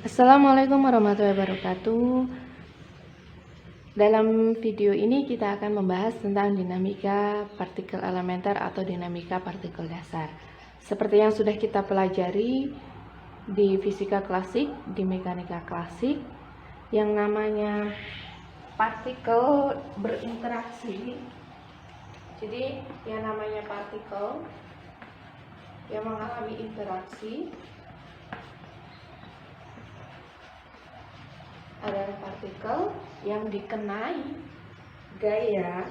Assalamualaikum warahmatullahi wabarakatuh. Dalam video ini kita akan membahas tentang dinamika partikel elementer atau dinamika partikel dasar. Seperti yang sudah kita pelajari di fisika klasik, di mekanika klasik, yang namanya partikel berinteraksi. Jadi yang namanya partikel yang mengalami interaksi adalah partikel yang dikenai gaya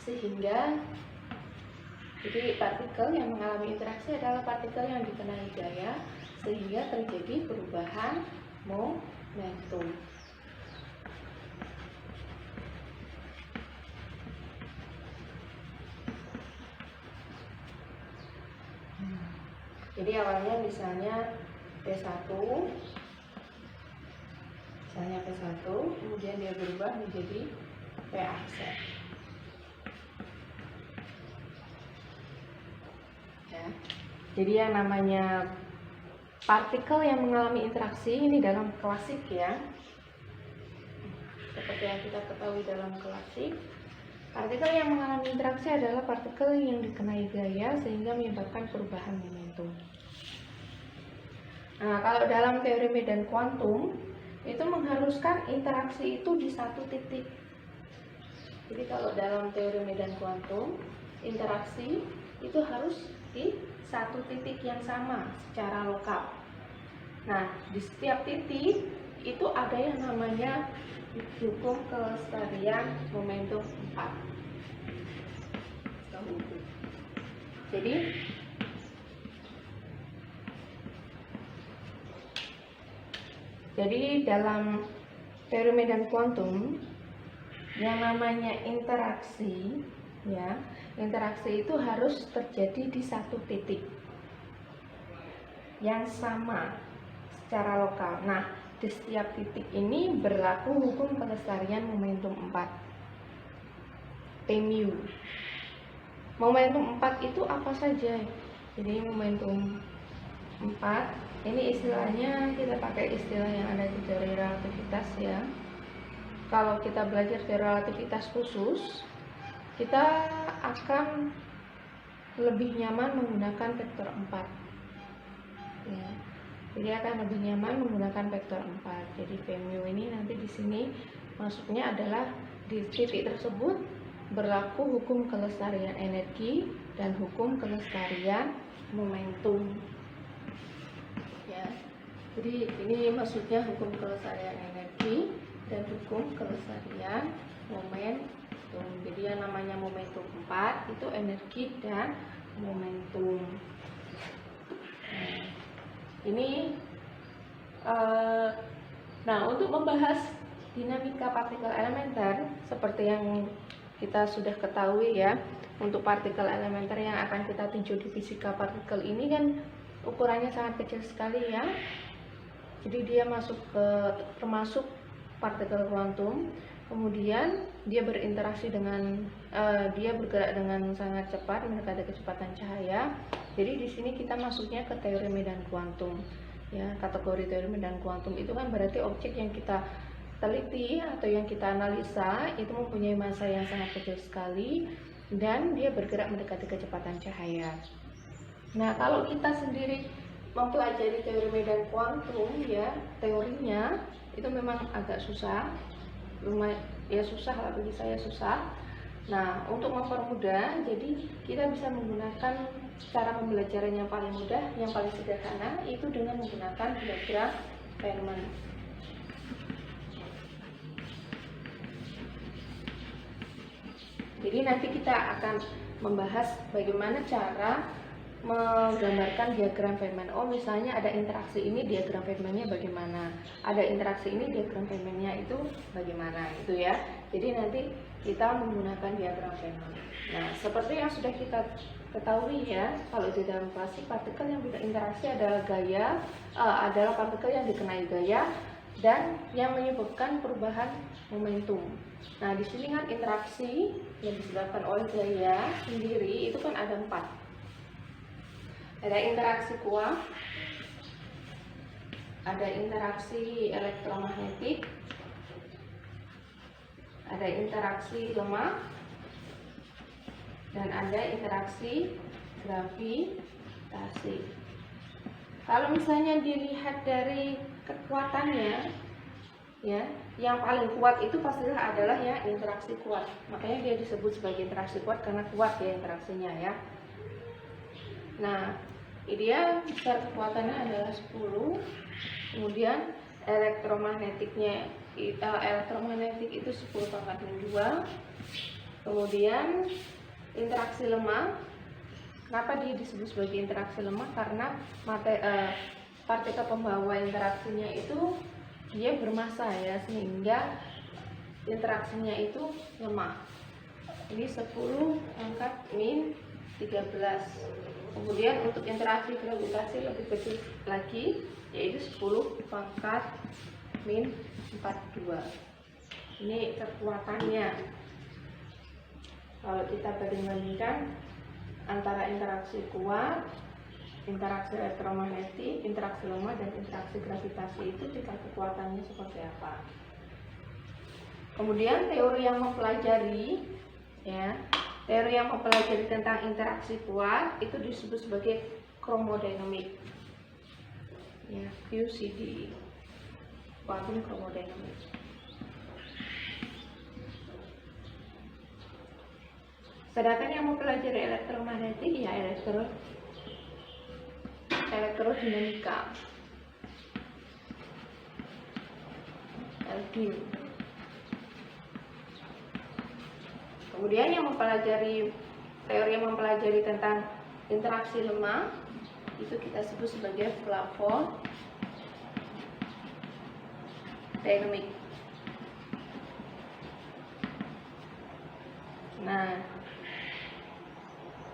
sehingga jadi partikel yang mengalami interaksi adalah partikel yang dikenai gaya sehingga terjadi perubahan momentum. Jadi awalnya misalnya P1, kemudian dia berubah menjadi PAC. Ya. Jadi yang namanya partikel yang mengalami interaksi ini dalam klasik ya. Seperti yang kita ketahui dalam klasik, partikel yang mengalami interaksi adalah partikel yang dikenai gaya sehingga menyebabkan perubahan momentum. Nah, kalau dalam teori medan kuantum itu mengharuskan interaksi itu di satu titik. Jadi kalau dalam teori medan kuantum, interaksi itu harus di satu titik yang sama secara lokal. Nah, di setiap titik itu ada yang namanya hukum kelestarian momentum 4. Jadi dalam teori medan kuantum yang namanya interaksi ya, interaksi itu harus terjadi di satu titik yang sama secara lokal. Nah, di setiap titik ini berlaku hukum kelestarian momentum 4 P mu. Momentum 4 itu apa saja? Jadi momentum 4 ini istilahnya kita pakai istilah yang ada di teori relativitas ya. Kalau kita belajar teori relativitas khusus, kita akan lebih nyaman menggunakan vektor 4 ya. Jadi akan lebih nyaman menggunakan vektor 4. Jadi P mu ini nanti di sini masuknya adalah di titik tersebut berlaku hukum kelestarian energi dan hukum kelestarian momentum. Ya. Jadi ini maksudnya hukum kelestarian energi dan hukum kelestarian momentum. Jadi yang namanya momentum 4 itu energi dan momentum. Nah, untuk membahas dinamika partikel elementer seperti yang kita sudah ketahui ya, untuk partikel elementer yang akan kita tinjau di fisika partikel ini kan ukurannya sangat kecil sekali ya. Jadi dia termasuk partikel kuantum. Kemudian dia berinteraksi dengan dia bergerak dengan sangat cepat mendekati kecepatan cahaya. Jadi di sini kita masuknya ke teori medan kuantum. Ya, kategori teori medan kuantum itu kan berarti objek yang kita teliti atau yang kita analisa itu mempunyai massa yang sangat kecil sekali dan dia bergerak mendekati kecepatan cahaya. Nah, kalau kita sendiri mempelajari teori medan kuantum ya, teorinya itu memang agak susah. Ya susah lah, bagi saya susah. Nah, untuk mempermudah, jadi kita bisa menggunakan cara pembelajaran yang paling mudah, yang paling sederhana itu dengan menggunakan diagram Feynman. Jadi nanti kita akan membahas bagaimana cara menggambarkan diagram Feynman. Oh, misalnya ada interaksi ini, diagram Feynman-nya bagaimana? Ada interaksi ini, diagram Feynman-nya itu bagaimana? Itu ya. Jadi nanti kita menggunakan diagram Feynman. Nah, seperti yang sudah kita ketahui ya, kalau di dalam klasik partikel yang berinteraksi adalah adalah partikel yang dikenai gaya dan yang menyebabkan perubahan momentum. Nah, di sini kan interaksi yang disebabkan oleh gaya sendiri itu kan ada 4. Ada interaksi kuah, ada interaksi elektromagnetik, ada interaksi lemah, dan ada interaksi gravitasi. Kalau misalnya dilihat dari kekuatannya, ya, yang paling kuat itu pastilah adalah ya interaksi kuat. Makanya dia disebut sebagai interaksi kuat karena kuat ya interaksinya ya. Nah, dia besar kekuatannya adalah 10. Kemudian elektromagnetik itu 10 pangkat 2. Kemudian interaksi lemah. Kenapa dia disebut sebagai interaksi lemah? Karena partikel pembawa interaksinya itu dia bermassa ya, sehingga interaksinya itu lemah. Ini 10 pangkat min 13. Kemudian untuk interaksi gravitasi lebih kecil lagi, yaitu 10 pangkat min 42. Ini kekuatannya. Kalau kita bandingkan antara interaksi kuat, interaksi elektromagnetik, interaksi lemah, dan interaksi gravitasi itu tingkat kekuatannya seperti apa. Kemudian teori yang mempelajari ya, teori yang mempelajari tentang interaksi kuat itu disebut sebagai chromodynamic. Ya, QCD. Quantum chromodynamic. Sedangkan yang mempelajari elektromagnetik ya elektrodinamika. LD. Kemudian yang mempelajari teori yang mempelajari tentang interaksi lemah itu kita sebut sebagai Flavor dynamic. Nah,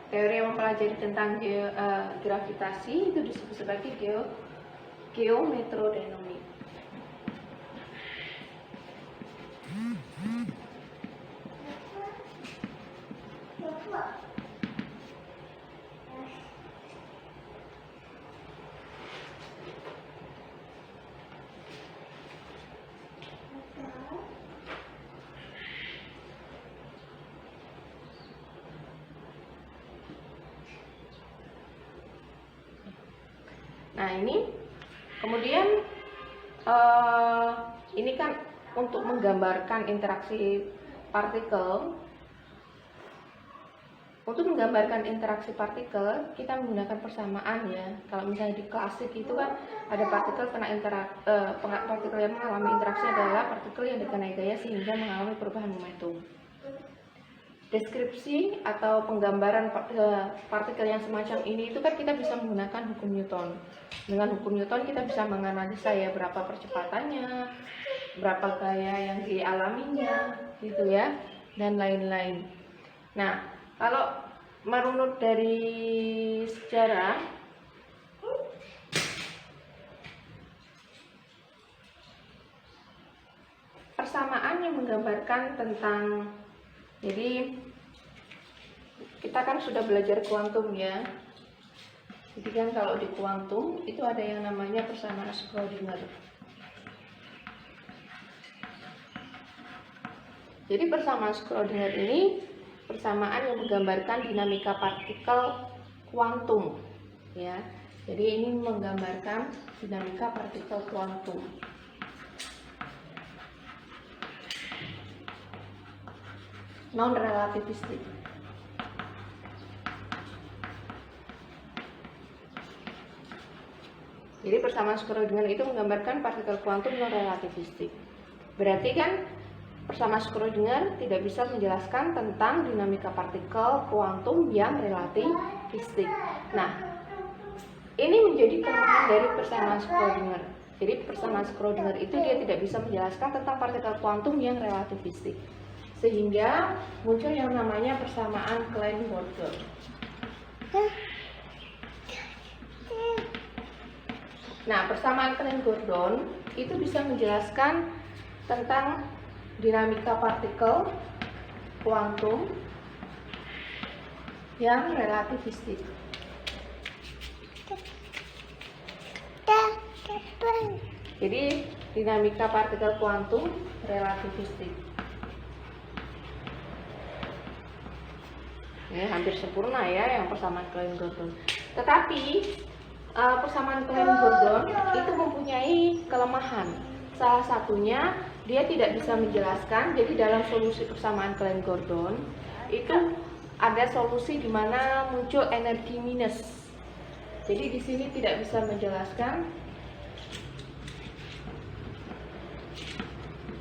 teori yang mempelajari tentang gravitasi itu disebut sebagai geometrodinamik. Nah ini kemudian ini kan untuk menggambarkan interaksi partikel. Untuk menggambarkan interaksi partikel kita menggunakan persamaan ya. Kalau misalnya di klasik itu kan ada partikel partikel yang mengalami interaksi adalah partikel yang dikenai gaya sehingga mengalami perubahan momentum. Deskripsi atau penggambaran partikel yang semacam ini itu kan kita bisa menggunakan hukum Newton. Dengan hukum Newton kita bisa menganalisa ya berapa percepatannya, berapa gaya yang dialaminya, gitu ya, dan lain-lain. Nah, kalau merunut dari sejarah, persamaan yang menggambarkan tentang, jadi kita kan sudah belajar kuantum ya. Jadi kan kalau di kuantum itu ada yang namanya persamaan Schrödinger. Jadi persamaan Schrödinger ini persamaan yang menggambarkan dinamika partikel kuantum ya. Jadi ini menggambarkan dinamika partikel kuantum. Non relativistik. Jadi persamaan Schrödinger itu menggambarkan partikel kuantum non relativistik. Berarti kan persamaan Schrödinger tidak bisa menjelaskan tentang dinamika partikel kuantum yang relativistik. Nah, ini menjadi kelemahan dari persamaan Schrödinger. Jadi persamaan Schrödinger itu dia tidak bisa menjelaskan tentang partikel kuantum yang relativistik. Sehingga muncul yang namanya persamaan Klein-Gordon. Nah, persamaan Klein-Gordon itu bisa menjelaskan tentang dinamika partikel kuantum yang relativistik. Jadi dinamika partikel kuantum relativistik. Ya, hampir sempurna ya yang persamaan Klein-Gordon. Tetapi persamaan Klein-Gordon itu mempunyai kelemahan. Salah satunya dia tidak bisa menjelaskan. Jadi dalam solusi persamaan Klein-Gordon itu ada solusi di mana muncul energi minus. Jadi di sini tidak bisa menjelaskan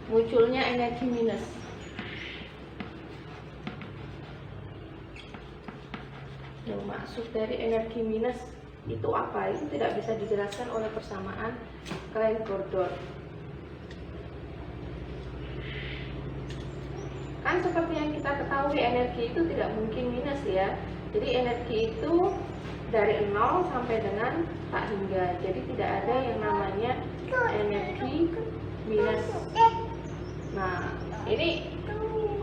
munculnya energi minus. Yang maksud dari energi minus itu apa? Itu tidak bisa dijelaskan oleh persamaan Klein-Gordon. Kan seperti yang kita ketahui, energi itu tidak mungkin minus ya. Jadi energi itu dari 0 sampai dengan tak hingga. Jadi tidak ada yang namanya energi minus. Nah, ini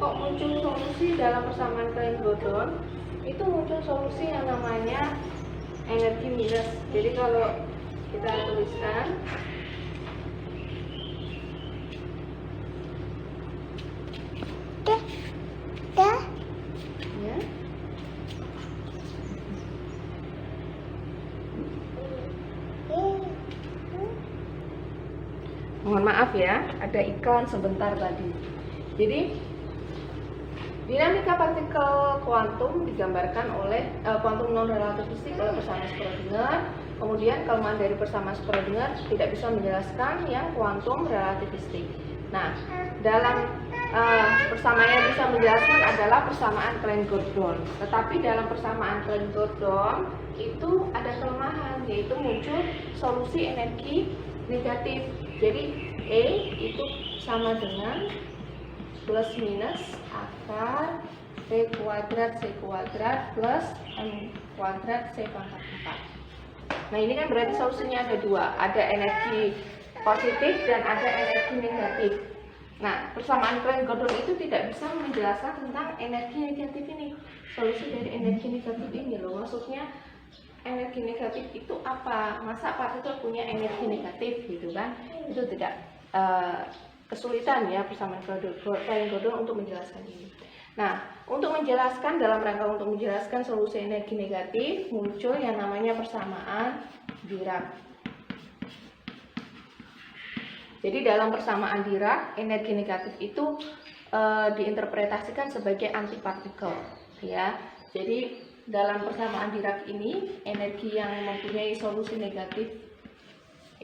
kok muncul solusi dalam persamaan Klein-Gordon? Itu muncul solusi yang namanya energi minus. Jadi kalau kita tuliskan ya. Mohon maaf ya, ada iklan sebentar tadi. Jadi dinamika partikel kuantum digambarkan oleh kuantum non relativistik oleh persamaan Schrödinger. Kemudian kelemahan dari persamaan Schrödinger tidak bisa menjelaskan yang kuantum relativistik. Nah, dalam persamaan yang bisa menjelaskan adalah persamaan Klein-Gordon. Tetapi dalam persamaan Klein-Gordon itu ada kelemahan, yaitu muncul solusi energi negatif. Jadi E itu sama dengan plus minus akar C kuadrat plus M kuadrat C pangkat 4. Nah, ini kan berarti solusinya ada dua, ada energi positif dan ada energi negatif. Nah, persamaan Klein-Gordon itu tidak bisa menjelaskan tentang energi negatif ini. Solusi dari energi negatif ini loh, maksudnya energi negatif itu apa? Masa partikel punya energi negatif gitu kan? Itu tidak kesulitan ya persamaan Klein-Gordon untuk menjelaskan ini. Nah, untuk menjelaskan, dalam rangka untuk menjelaskan solusi energi negatif, muncul yang namanya persamaan Dirac. Jadi dalam persamaan Dirac, energi negatif itu diinterpretasikan sebagai antipartikel ya. Jadi dalam persamaan Dirac ini, energi yang mempunyai solusi negatif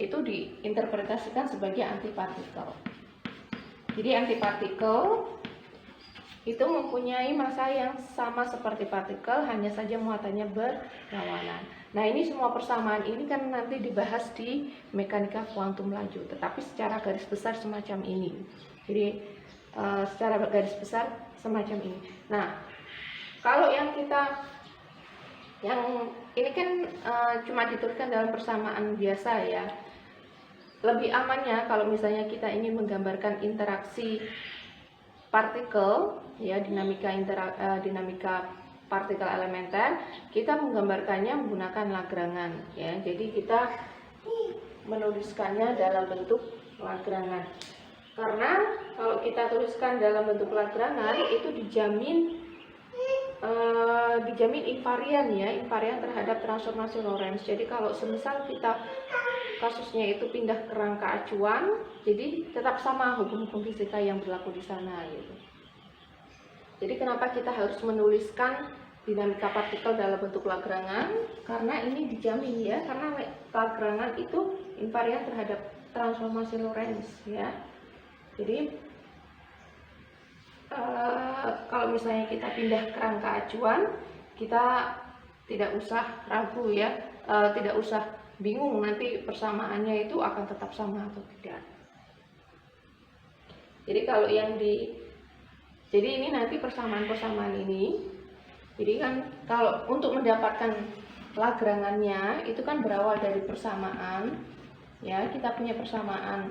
itu diinterpretasikan sebagai antipartikel. Jadi antipartikel itu mempunyai massa yang sama seperti partikel, hanya saja muatannya berlawanan. Nah, ini semua persamaan ini kan nanti dibahas di mekanika kuantum lanjut, tetapi secara garis besar semacam ini. Jadi secara garis besar semacam ini. Nah, kalau yang ini kan cuma dituliskan dalam persamaan biasa ya. Lebih amannya kalau misalnya kita ingin menggambarkan interaksi partikel ya, dinamika partikel elementer, kita menggambarkannya menggunakan Lagrangan ya. Jadi kita menuliskannya dalam bentuk Lagrangan. Karena kalau kita tuliskan dalam bentuk Lagrangan itu dijamin invarian ya, invarian terhadap transformasi Lorentz. Jadi kalau semisal kita kasusnya itu pindah ke rangka acuan, jadi tetap sama hukum-hukum fisika yang berlaku di sana gitu. Jadi kenapa kita harus menuliskan dinamika partikel dalam bentuk Lagrangan? Karena ini dijamin ya, karena Lagrangan itu invarian terhadap transformasi Lorentz ya. Jadi kalau misalnya kita pindah ke rangka acuan, kita tidak usah ragu ya, tidak usah bingung nanti persamaannya itu akan tetap sama atau tidak. Jadi kalau jadi ini nanti persamaan-persamaan ini, jadi kan kalau untuk mendapatkan Lagrangannya itu kan berawal dari persamaan ya, kita punya persamaan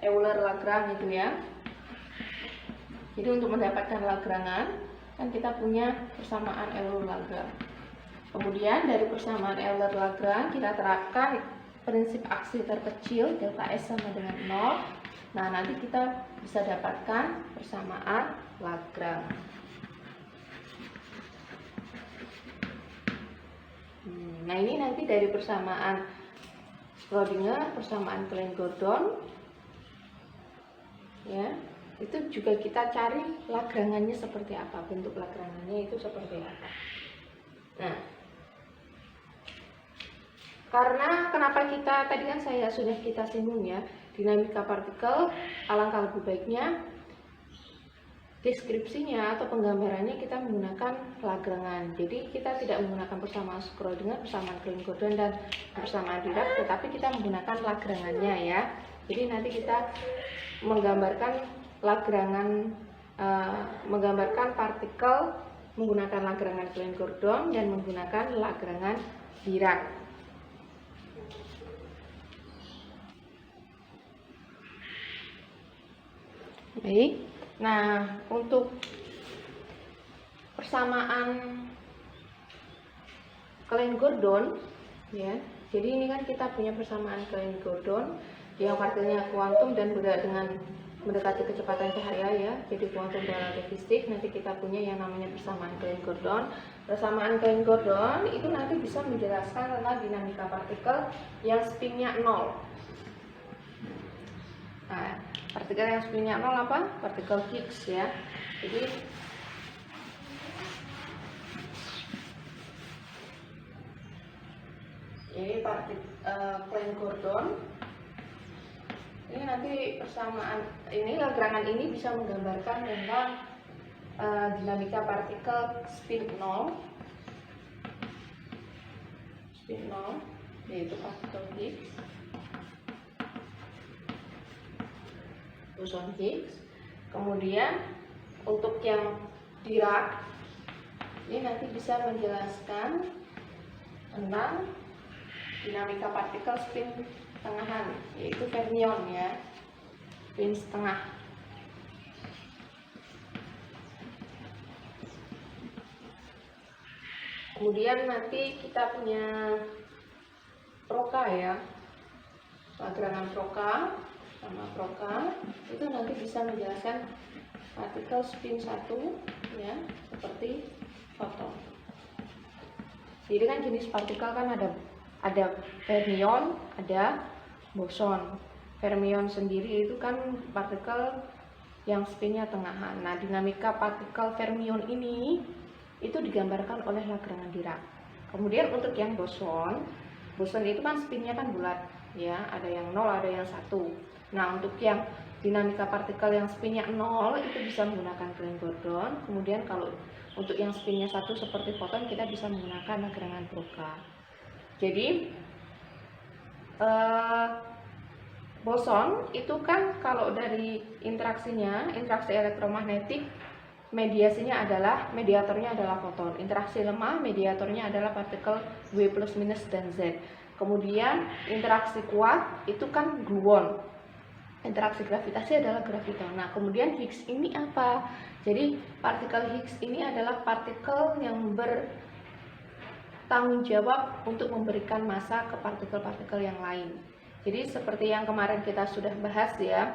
Euler-Lagrange gitu ya. Jadi untuk mendapatkan Lagrangan kan kita punya persamaan Euler-Lagrange. Kemudian dari persamaan Euler-Lagrange kita terapkan prinsip aksi terkecil delta S sama dengan 0. Nah, nanti kita bisa dapatkan persamaan Lagrange. Nah, ini nanti dari persamaan Schrödinger, persamaan Klein-Gordon, ya, itu juga kita cari Lagrange-nya seperti apa, bentuk Lagrange-nya itu seperti apa. Nah, karena kenapa kita tadi kan sudah kita singgung ya, dinamika partikel, alangkah lebih baiknya deskripsinya atau penggambarannya kita menggunakan Lagrange. Jadi kita tidak menggunakan persamaan Schrödinger, persamaan Klein-Gordon dan persamaan Dirac, tetapi kita menggunakan Lagrange-nya ya. Jadi nanti kita menggambarkan Lagrange, menggambarkan partikel menggunakan Lagrange Klein-Gordon dan menggunakan Lagrange Dirac. Baik. Nah, untuk persamaan Klein-Gordon ya. Jadi ini kan kita punya persamaan Klein-Gordon yang partikelnya kuantum dan juga dengan mendekati kecepatan cahaya ya. Jadi kuantum relativistik. Nanti kita punya yang namanya persamaan Klein-Gordon. Persamaan Klein-Gordon itu nanti bisa menjelaskan tentang dinamika partikel yang spinnya 0. Nah, partikel yang spinnya 0 apa? Partikel Higgs ya. Jadi ini partikel Klein-Gordon. Ini nanti persamaan ini Lagrange ini bisa menggambarkan tentang dinamika partikel spin 0. Spin 0 yaitu partikel Higgs. Boson Higgs. Kemudian untuk yang Dirac ini nanti bisa menjelaskan tentang dinamika partikel spin tengahan, yaitu fermion ya, spin setengah. Kemudian nanti kita punya Broca ya, Lagrange Broca sama Broca itu nanti bisa menjelaskan partikel spin 1 ya, seperti foton. Jadi kan jenis partikel kan ada fermion, ada boson. Fermion sendiri itu kan partikel yang spinnya tengahan. Nah, dinamika partikel fermion ini itu digambarkan oleh Lagrange Dirac. Kemudian untuk yang boson itu kan spinnya kan bulat ya, ada yang 0, ada yang 1. Nah, untuk yang dinamika partikel yang spinnya 0 itu bisa menggunakan Klein-Gordon. Kemudian kalau untuk yang spinnya 1 seperti foton kita bisa menggunakan Lagrange Broca. Jadi boson itu kan kalau dari interaksi elektromagnetik, mediatornya adalah foton. Interaksi lemah, mediatornya adalah partikel W plus minus dan Z. Kemudian interaksi kuat itu kan gluon. Interaksi gravitasi adalah graviton. Nah, kemudian Higgs ini apa? Jadi partikel Higgs ini adalah partikel yang bertanggung jawab untuk memberikan massa ke partikel-partikel yang lain. Jadi seperti yang kemarin kita sudah bahas ya,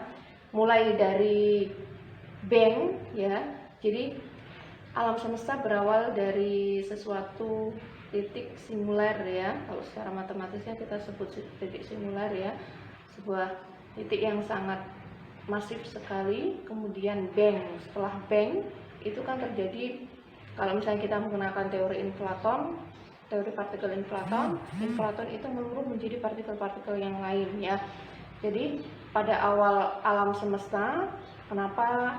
mulai dari Bang ya. Jadi alam semesta berawal dari sesuatu titik singular ya. Kalau secara matematisnya kita sebut titik singular ya, sebuah titik yang sangat masif sekali. Kemudian Bang, setelah Bang itu kan terjadi, kalau misalnya kita menggunakan teori inflaton, teori partikel inflaton itu meluruh menjadi partikel-partikel yang lain ya. Jadi pada awal alam semesta, kenapa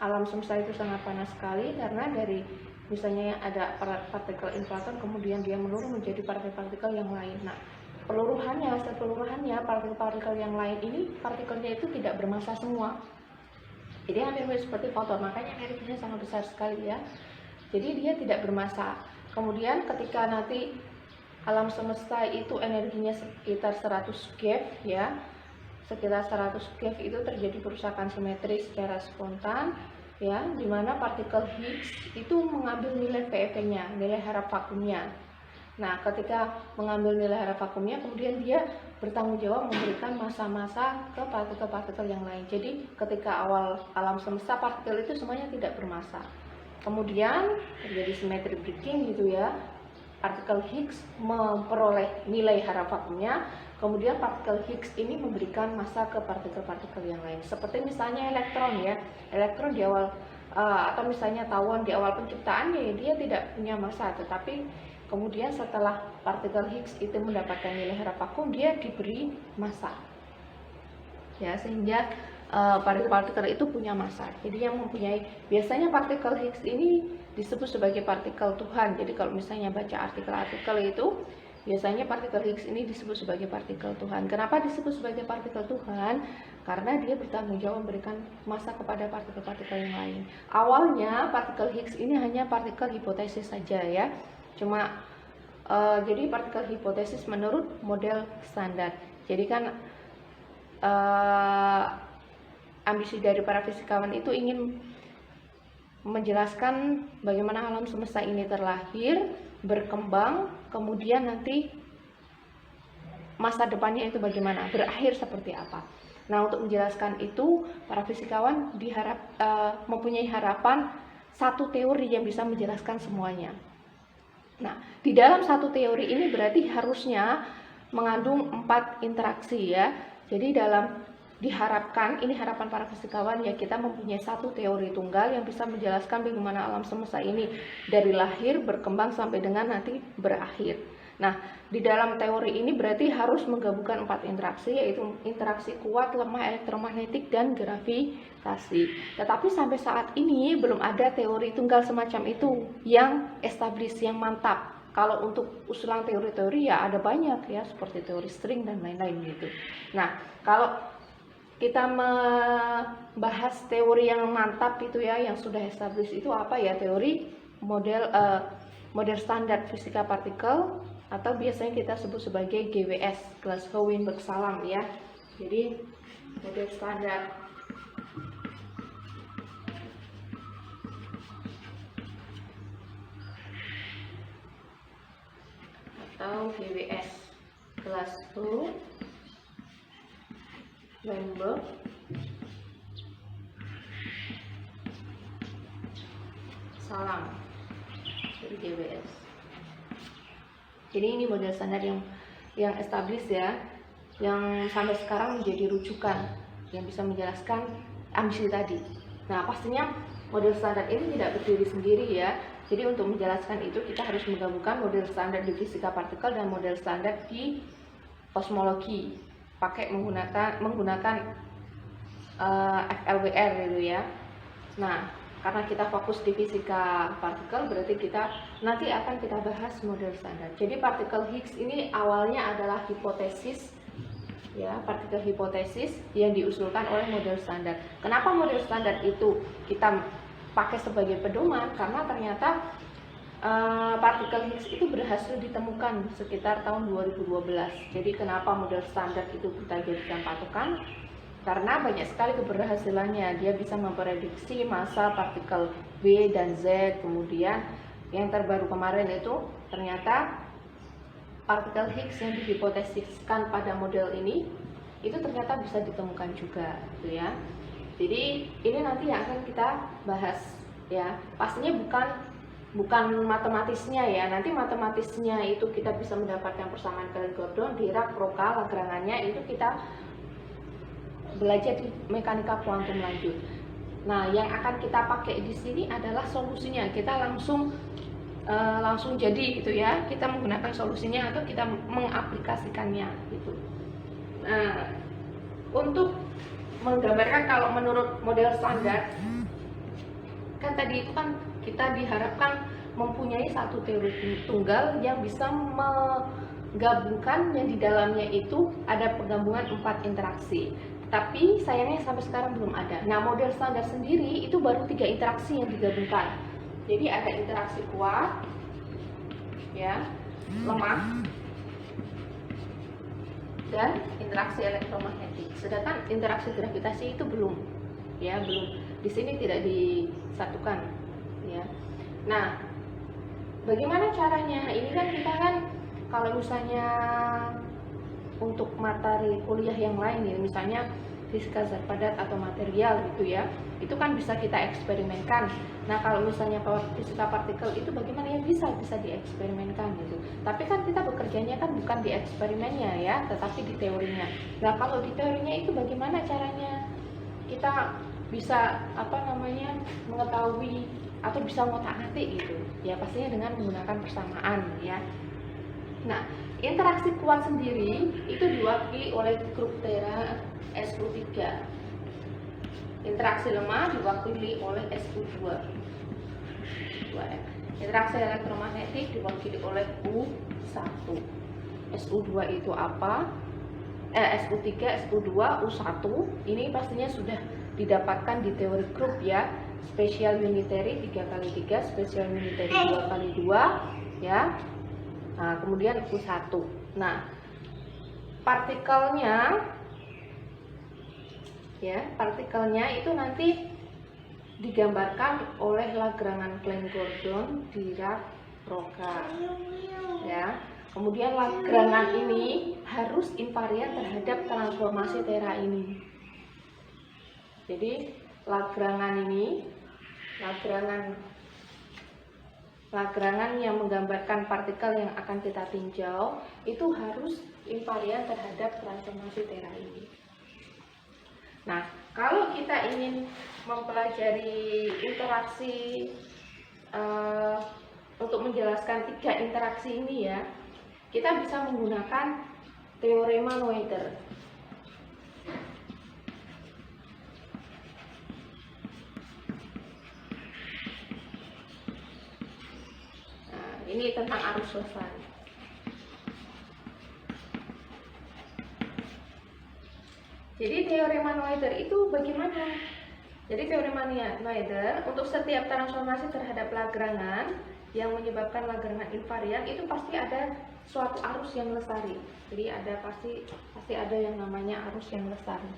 alam semesta itu sangat panas sekali? Karena dari misalnya ada partikel inflaton, kemudian dia meluruh menjadi partikel-partikel yang lain. Nah, setelah peluruhannya partikel-partikel yang lain ini, partikelnya itu tidak bermassa semua. Jadi hampir seperti foton, makanya energinya sangat besar sekali ya. Jadi dia tidak bermassa. Kemudian ketika nanti alam semesta itu energinya sekitar 100 GeV ya, sekitar 100 GeV itu terjadi kerusakan simetris secara spontan ya, dimana partikel Higgs itu mengambil nilai VeV-nya, nilai harap vakumnya. Nah, ketika mengambil nilai harap vakumnya, kemudian dia bertanggung jawab memberikan massa-massa ke partikel-partikel yang lain. Jadi ketika awal alam semesta, partikel itu semuanya tidak bermassa. Kemudian terjadi symmetry breaking gitu ya. Partikel Higgs memperoleh nilai harap vakumnya, kemudian partikel Higgs ini memberikan massa ke partikel-partikel yang lain. Seperti misalnya elektron ya. Elektron di awal atau misalnya tauan di awal penciptaannya dia tidak punya massa, tetapi kemudian setelah partikel Higgs itu mendapatkan nilai harap vakum, dia diberi massa. Ya, sehingga partikel-partikel itu punya massa. Jadi yang mempunyai, biasanya partikel Higgs ini disebut sebagai partikel Tuhan. Jadi kalau misalnya baca artikel-artikel itu, biasanya partikel Higgs ini disebut sebagai partikel Tuhan. Kenapa disebut sebagai partikel Tuhan? Karena dia bertanggung jawab memberikan massa kepada partikel-partikel yang lain. Awalnya partikel Higgs ini hanya partikel hipotesis saja ya. Cuma jadi partikel hipotesis menurut model standar. Jadi kan ambisi dari para fisikawan itu ingin menjelaskan bagaimana alam semesta ini terlahir, berkembang, kemudian nanti masa depannya itu bagaimana, berakhir seperti apa. Nah, untuk menjelaskan itu, para fisikawan mempunyai harapan satu teori yang bisa menjelaskan semuanya. Nah, di dalam satu teori ini berarti harusnya mengandung 4 interaksi ya. Jadi diharapkan, ini harapan para fisikawan ya, kita mempunyai satu teori tunggal yang bisa menjelaskan bagaimana alam semesta ini dari lahir, berkembang sampai dengan nanti berakhir. Nah, di dalam teori ini berarti harus menggabungkan 4 interaksi, yaitu interaksi kuat, lemah, elektromagnetik, dan gravitasi. Tetapi sampai saat ini belum ada teori tunggal semacam itu yang established, yang mantap. Kalau untuk usulan teori-teori ya ada banyak ya, seperti teori string dan lain-lain gitu. Nah, kalau kita membahas teori yang mantap itu ya, yang sudah established itu apa ya? Teori model standar fisika partikel, atau biasanya kita sebut sebagai GWS, Glasgow-Winburg-Salam ya. Jadi model standar atau GWS, Glasgow-Winburg-Salam. Jadi GWS. Jadi ini model standar yang established ya, yang sampai sekarang menjadi rujukan yang bisa menjelaskan ambisi tadi. Nah, pastinya model standar ini tidak berdiri sendiri ya. Jadi untuk menjelaskan itu kita harus menggabungkan model standar di fisika partikel dan model standar di kosmologi, pakai menggunakan FLWR gitu ya. Nah, karena kita fokus di fisika partikel, berarti nanti akan kita bahas model standar. Jadi partikel Higgs ini awalnya adalah hipotesis ya, partikel hipotesis yang diusulkan oleh model standar. Kenapa model standar itu kita pakai sebagai pedoman? Karena ternyata partikel Higgs itu berhasil ditemukan sekitar tahun 2012. Jadi kenapa model standar itu kita jadikan patokan? Karena banyak sekali keberhasilannya, dia bisa memprediksi massa partikel B dan Z. Kemudian yang terbaru kemarin itu ternyata partikel Higgs yang dihipotesiskan pada model ini itu ternyata bisa ditemukan juga gitu ya. Jadi ini nanti yang akan kita bahas ya. Pastinya bukan matematisnya ya. Nanti matematisnya itu kita bisa mendapatkan persamaan Kelvin-Gordon, Dirac, Broca, Lagrange-nya itu kita belajar di mekanika kuantum lanjut. Nah, yang akan kita pakai di sini adalah solusinya. Kita langsung jadi gitu ya. Kita menggunakan solusinya atau kita mengaplikasikannya gitu. Nah, untuk menggambarkan kalau menurut model standar kan tadi itu kan kita diharapkan mempunyai satu teori tunggal yang bisa menggabungkan yang di dalamnya itu ada penggabungan 4 interaksi. Tapi sayangnya sampai sekarang belum ada. Nah, model standar sendiri itu baru 3 interaksi yang digabungkan. Jadi ada interaksi kuat, ya, lemah, dan interaksi elektromagnetik. Sedangkan interaksi gravitasi itu belum, ya, belum. Di sini tidak disatukan, ya. Nah, bagaimana caranya? Ini kan kita kan kalau misalnya untuk materi kuliah yang lain ya, misalnya fisika zat padat atau material gitu ya, itu kan bisa kita eksperimenkan. Nah kalau misalnya fisika partikel itu bagaimana ya, bisa dieksperimenkan gitu. Tapi kan kita bekerjanya kan bukan di eksperimennya ya, tetapi di teorinya. Nah kalau di teorinya itu bagaimana caranya kita bisa mengetahui atau bisa ngotak-ngatik gitu ya, pastinya dengan menggunakan persamaan ya. Nah interaksi kuat sendiri itu diwakili oleh grup tera SU3, interaksi lemah diwakili oleh SU2, interaksi elektromagnetik diwakili oleh U1. SU2 itu apa? SU3, SU2, U1 ini pastinya sudah didapatkan di teori grup ya. Spesial unitary 3x3, spesial unitary 2x2 ya. Nah, kemudian U1. Nah, partikelnya itu nanti digambarkan oleh Lagrange Klein-Gordon, Dirac-Broca ya. Kemudian Lagrange ini harus invarian terhadap transformasi tera ini. Jadi Lagrange yang menggambarkan partikel yang akan kita tinjau itu harus invarian terhadap transformasi tera ini. Nah, kalau kita ingin mempelajari interaksi untuk menjelaskan 3 interaksi ini ya, kita bisa menggunakan teorema Noether. Nah, ini tentang arus lestari. Jadi teorema Noether itu bagaimana? Jadi teorema Noether untuk setiap transformasi terhadap Lagrange yang menyebabkan Lagrange invarian itu pasti ada suatu arus yang lestari. Jadi pasti ada yang namanya arus yang lestari.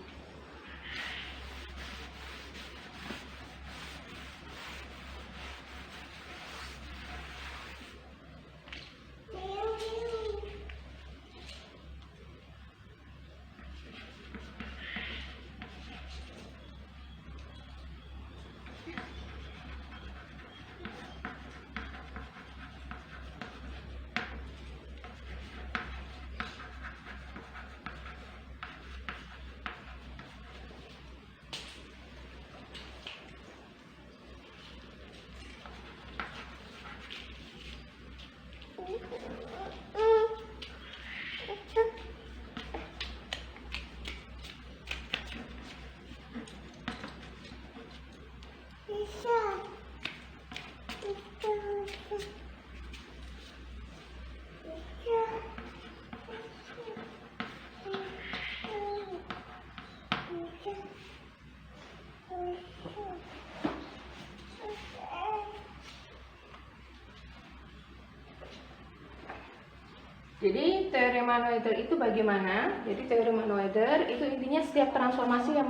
Jadi teorema Noether itu bagaimana? Jadi teorema Noether itu intinya setiap transformasi yang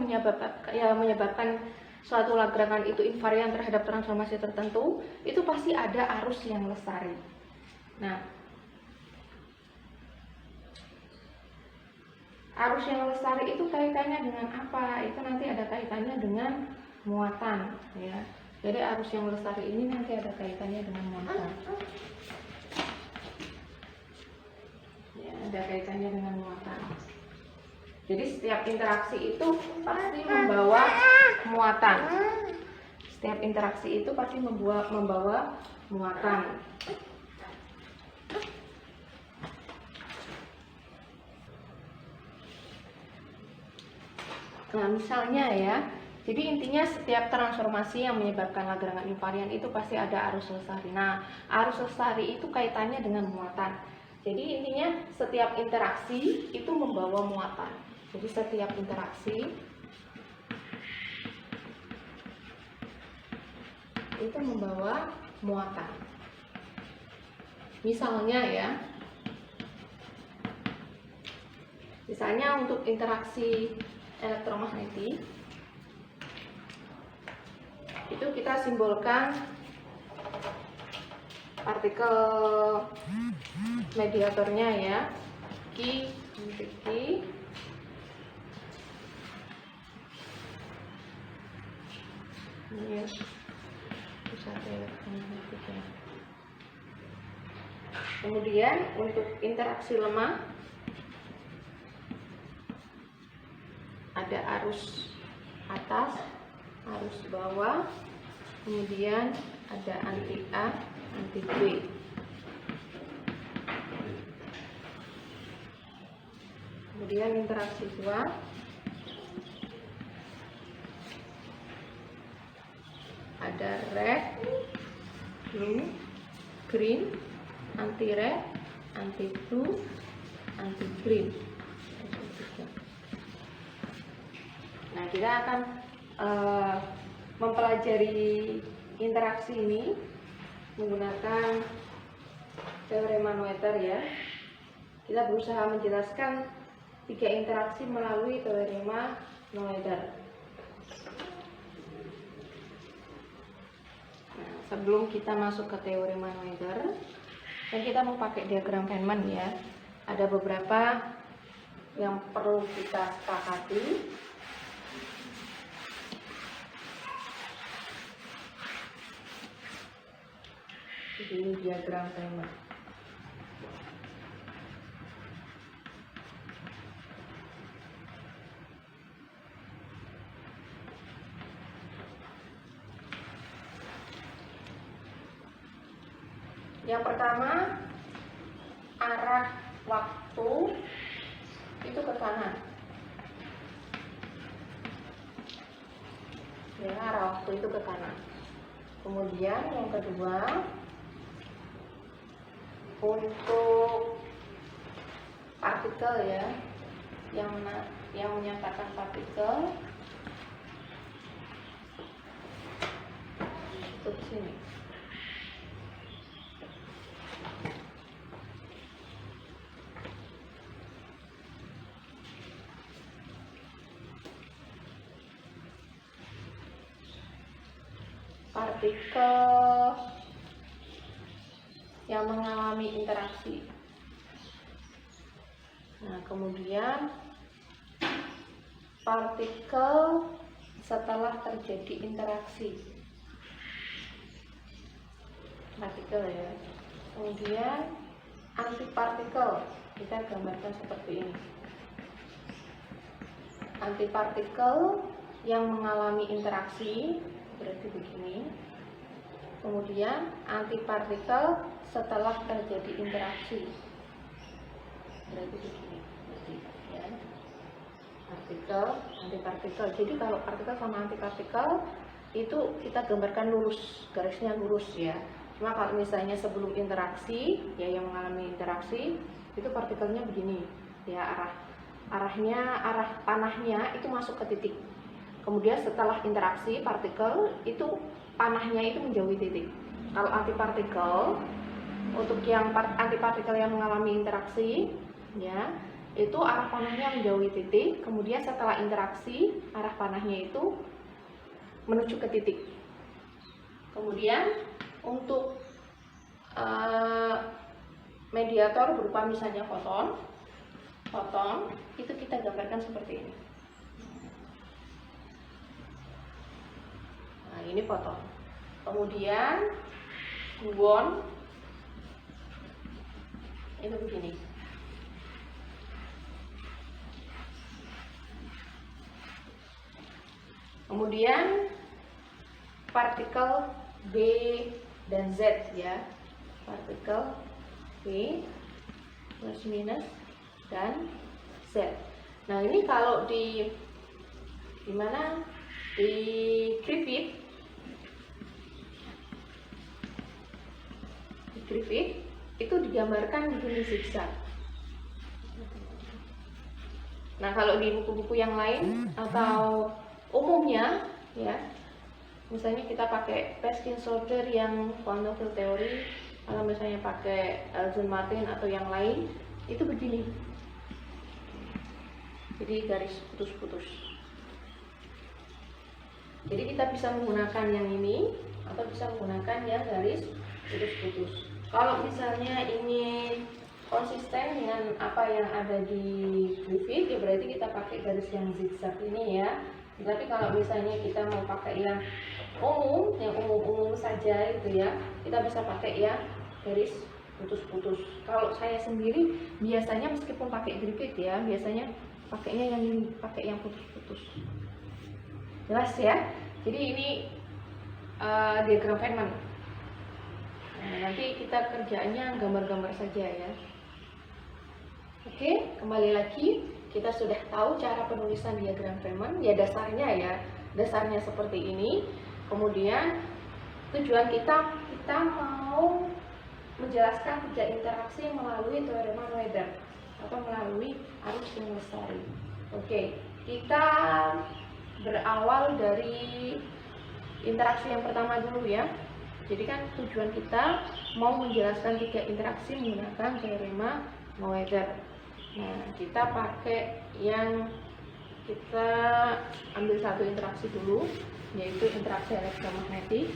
menyebabkan suatu Lagrange itu invarian terhadap transformasi tertentu, itu pasti ada arus yang lestari. Nah, arus yang lestari itu kaitannya dengan apa? Itu nanti ada kaitannya dengan muatan, ya. Jadi arus yang lestari ini nanti ada kaitannya dengan muatan. Ya, ada kaitannya dengan muatan. Jadi setiap interaksi itu pasti membawa muatan. Setiap interaksi itu pasti membawa muatan. Nah, misalnya ya, jadi intinya setiap transformasi yang menyebabkan Lagrange invarian itu pasti ada arus lestari. Nah, arus lestari itu kaitannya dengan muatan. Jadi intinya setiap interaksi itu membawa muatan. Jadi setiap interaksi itu membawa muatan. Misalnya ya, misalnya untuk interaksi elektromagnetik itu kita simbolkan partikel mediatornya ya, Q, Q. Ini pusat elektromagnetik ya. Kemudian untuk interaksi lemah ada arus atas, arus bawah, kemudian ada anti A, anti B. Kemudian interaksi kuat ada red, blue, green, anti red, anti blue, anti green. Nah, kita akan mempelajari interaksi ini menggunakan teorema Noether ya. Kita berusaha menjelaskan 3 interaksi melalui teorema Noether. Nah, sebelum kita masuk ke teorema Noether, dan kita mau pakai diagram Feynman ya. Ada beberapa yang perlu kita sepakati. Jadi ini diagram Feynman. Yang pertama, arah waktu itu ke kanan. Ya, arah waktu itu ke kanan. Kemudian yang kedua, untuk partikel ya, yang menyatakan partikel itu di sini. Partikel yang mengalami interaksi. Nah, kemudian partikel setelah terjadi interaksi. Partikel ya. Kemudian antipartikel, kita gambarkan seperti ini. Antipartikel yang mengalami interaksi berarti begini. Kemudian antipartikel setelah terjadi interaksi berarti begini. Ya. Partikel, antipartikel. Jadi kalau partikel sama antipartikel itu kita gambarkan lurus, garisnya lurus ya. Cuma kalau misalnya sebelum interaksi ya, yang mengalami interaksi itu partikelnya begini ya, arah panahnya itu masuk ke titik. Kemudian setelah interaksi partikel itu panahnya itu menjauhi titik. Kalau antipartikel, untuk yang antipartikel yang mengalami interaksi ya, itu arah panahnya menjauhi titik. Kemudian setelah interaksi arah panahnya itu menuju ke titik. Kemudian untuk mediator berupa misalnya foton itu kita gambarkan seperti ini. Nah, ini foton. Kemudian gluon itu begini. Kemudian partikel B dan Z ya. Partikel B plus minus dan Z. Nah, ini kalau di mana? Di Griffith itu digambarkan begini zigzag. Nah, kalau di buku-buku yang lain atau umumnya ya, misalnya kita pakai Peskin-Solder yang quantum field theory, kalau misalnya pakai Elson-Martin atau yang lain itu begini. Jadi garis putus-putus. Jadi kita bisa menggunakan yang ini atau bisa menggunakan yang garis putus-putus. Kalau misalnya ini konsisten dengan apa yang ada di Griffith, ya berarti kita pakai garis yang zigzag ini ya. Tapi kalau misalnya kita mau pakai yang umum saja itu ya, kita bisa pakai ya garis putus-putus. Kalau saya sendiri biasanya meskipun pakai Griffith ya, biasanya pakainya yang ini, pakai yang putus-putus. Jelas ya? Jadi ini diagram Feynman. Nah, nanti kita kerjaannya gambar-gambar saja ya. Oke, kembali lagi kita sudah tahu cara penulisan diagram Feynman. Ya dasarnya ya, dasarnya seperti ini. Kemudian tujuan kita mau menjelaskan kerja interaksi melalui teorema Noether atau melalui arus yang lestari. Oke, kita berawal dari interaksi yang pertama dulu ya. Jadi kan tujuan kita mau menjelaskan tiga interaksi menggunakan teorema Noether. Nah, kita ambil satu interaksi dulu, yaitu interaksi elektromagnetik.